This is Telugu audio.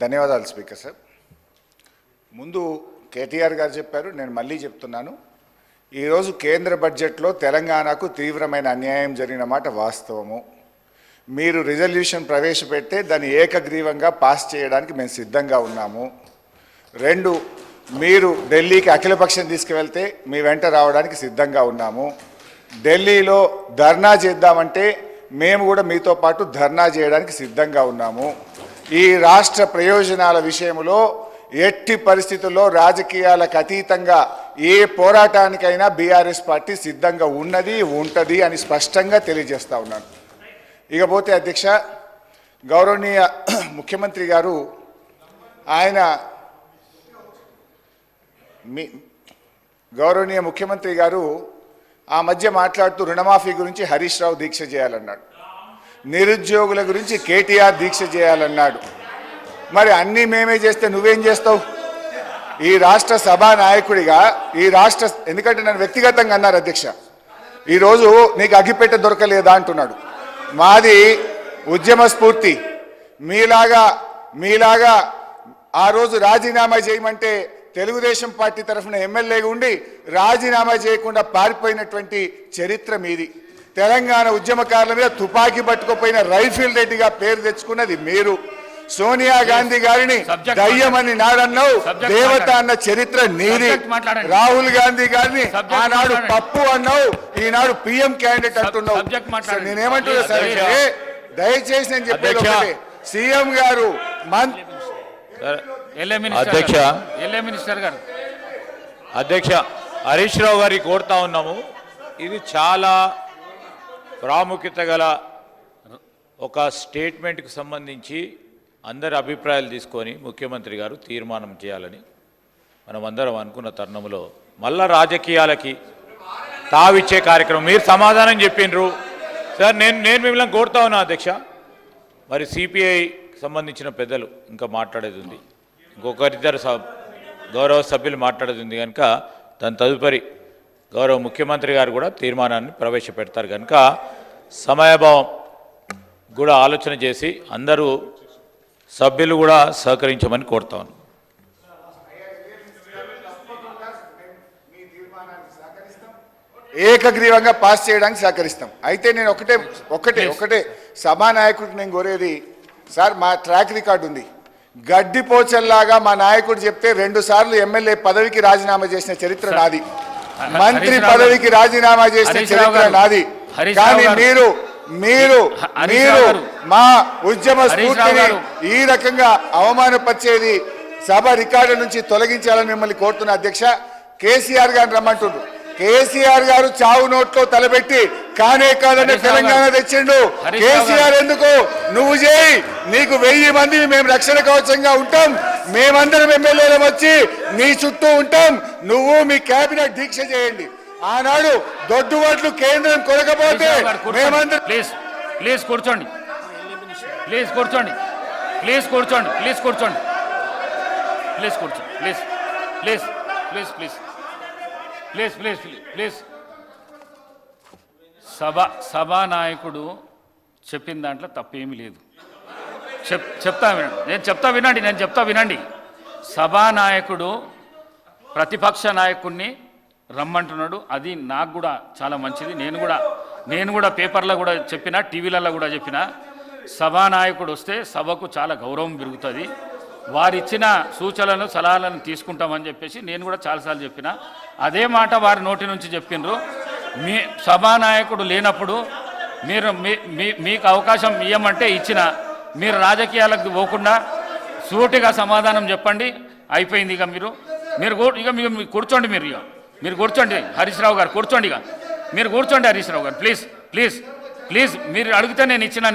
ధన్యవాదాలు స్పీకర్ సార్. ముందు కేటీఆర్ గారు చెప్పారు, నేను మళ్ళీ చెప్తున్నాను. ఈరోజు కేంద్ర బడ్జెట్లో తెలంగాణకు తీవ్రమైన అన్యాయం జరిగిన మాట వాస్తవము. మీరు రిజల్యూషన్ ప్రవేశపెడితే దాన్ని ఏకగ్రీవంగా పాస్ చేయడానికి మేము సిద్ధంగా ఉన్నాము. 2, మీరు ఢిల్లీకి అఖిలపక్షం తీసుకువెళ్తే మీ వెంట రావడానికి సిద్ధంగా ఉన్నాము. ఢిల్లీలో ధర్నా చేద్దామంటే మేము కూడా మీతో పాటు ధర్నా చేయడానికి సిద్ధంగా ఉన్నాము. ఈ రాష్ట్ర ప్రయోజనాల విషయంలో ఎట్టి పరిస్థితుల్లో రాజకీయాలకు అతీతంగా ఏ పోరాటానికైనా బీఆర్ఎస్ పార్టీ సిద్ధంగా ఉన్నది, ఉంటుంది అని స్పష్టంగా తెలియజేస్తా ఉన్నాను. ఇకపోతే అధ్యక్ష, గౌరవనీయ ముఖ్యమంత్రి గారు ఆ మధ్య మాట్లాడుతూ రుణమాఫీ గురించి హరీష్ రావు దీక్ష చేయాలన్నాడు, నిరుద్యోగుల గురించి కేటీఆర్ దీక్ష చేయాలన్నాడు. మరి అన్నీ మేమే చేస్తే నువ్వేం చేస్తావు? ఈ రాష్ట్ర సభా నాయకుడిగా ఎందుకంటే నన్ను వ్యక్తిగతంగా అన్నారు అధ్యక్ష, ఈరోజు నీకు అగ్గిపెట్టె దొరకలేదా అంటున్నాడు. మాది ఉద్యమ స్ఫూర్తి. మీలాగా ఆ రోజు రాజీనామా చేయమంటే తెలుగుదేశం పార్టీ తరఫున ఎమ్మెల్యేగా ఉండి రాజీనామా చేయకుండా పారిపోయినటువంటి చరిత్ర మీది. తెలంగాణ ఉద్యమకారుల మీద తుపాకీ పట్టుకుపోయిన రైఫిల్ రెడ్డిగా పేరు తెచ్చుకున్నది మీరు. సోనియా గాంధీ గారిని దయ్యమని నాడన్నావు, దేవత అన్న చరిత్ర నీది. రాహుల్ గాంధీ గారిని ఆనాడు పప్పు అన్నావు, ఈనాడు పిఎం క్యాండిడేట్ అంటున్నావు. నేనేమంటున్నా సరే, దయచేసి నేను చెప్పేది ఒకటే, సీఎం గారు అధ్యక్ష హరీష్ రావు గారికి కోరుతా ఉన్నాము. ఇది చాలా ప్రాముఖ్యత గల ఒక స్టేట్మెంట్కి సంబంధించి అందరి అభిప్రాయాలు తీసుకొని ముఖ్యమంత్రి గారు తీర్మానం చేయాలని మనం అందరం అనుకున్న తరుణంలో మళ్ళా రాజకీయాలకి తావిచ్చే కార్యక్రమం మీరు సమాధానం చెప్పిండ్రు సార్. నేను మిమ్మల్ని కోరుతా ఉన్నా అధ్యక్ష, మరి సిపిఐకి సంబంధించిన పెద్దలు ఇంకా మాట్లాడేది ఉంది, ఇంకొకరిద్దరు గౌరవ సభ్యులు మాట్లాడేది ఉంది కనుక దాని తదుపరి గౌరవ ముఖ్యమంత్రి గారు కూడా తీర్మానాన్ని ప్రవేశపెడతారు కనుక సమయభావం కూడా ఆలోచన చేసి అందరూ సభ్యులు కూడా సహకరించమని కోరుతాను. ఏకగ్రీవంగా పాస్ చేయడానికి సహకరిస్తాం. అయితే నేను ఒకటే సభానాయకుడికి నేను కోరేది సార్, మా ట్రాక్ రికార్డు ఉంది. గడ్డిపోచల్లాగా మా నాయకుడు చెప్తే 2 సార్లు ఎమ్మెల్యే పదవికి రాజీనామా చేసిన చరిత్ర నాది, మంత్రి పదవికి రాజీనామా చేసిన చరిత్ర నాది. కానీ మీరు మా ఉద్యమ స్ఫూర్తిని ఈ రకంగా అవమానపరిచేది సభ రికార్డు నుంచి తొలగించాలని మిమ్మల్ని కోరుతున్న అధ్యక్ష. కేసీఆర్ గారిని రమ్మంటుండ్రు. కేసీఆర్ గారు చావు నోట్లో తలబెట్టి కానే కాదని తెలంగాణ తెచ్చిండు. కేసీఆర్ ఎందుకు? నువ్వు చేయి, నీకు 1000 మంది మేము రక్షణ కవచంగా ఉంటాం, మేమందరం ఎమ్మెల్యేలు వచ్చి నీ చుట్టూ ఉంటాం, నువ్వు మీ కేబినెట్ దీక్ష చేయండి. ఆనాడు దొడ్డుబాట్లు కేంద్రం కొనకపోతే మేమందరం ప్లీజ్ కూర్చోండి, ప్లీజ్ కూర్చోండి, ప్లీజ్ కూర్చోండి, ప్లీజ్ కూర్చోండి, ప్లీజ్ కూర్చోండి, please please please please please please please సభానాయకుడు చెప్పిన దాంట్లో తప్పేమీ లేదు. నేను చెప్తా వినండి. సభానాయకుడు ప్రతిపక్ష నాయకుడిని రమ్మంటున్నాడు, అది నాకు కూడా చాలా మంచిది. నేను కూడా పేపర్లో కూడా చెప్పిన, టీవీలలో కూడా చెప్పిన, సభానాయకుడు వస్తే సభకు చాలా గౌరవం పెరుగుతుంది, వారిచ్చిన సూచనలను సలహాలను తీసుకుంటామని చెప్పేసి నేను కూడా చాలాసార్లు చెప్పిన. అదే మాట వారి నోటి నుంచి చెప్పిండ్రు. మీ సభానాయకుడు లేనప్పుడు మీకు అవకాశం ఇవ్వమంటే ఇచ్చిన, మీరు రాజకీయాలకు పోకుండా సూటిగా సమాధానం చెప్పండి, అయిపోయింది. ఇక మీరు కూర్చోండి, మీరు కూర్చోండి హరీష్ రావు గారు, కూర్చోండి, మీరు కూర్చోండి హరీష్ రావు గారు, ప్లీజ్ ప్లీజ్ ప్లీజ్. మీరు అడిగితే నేను ఇచ్చిన,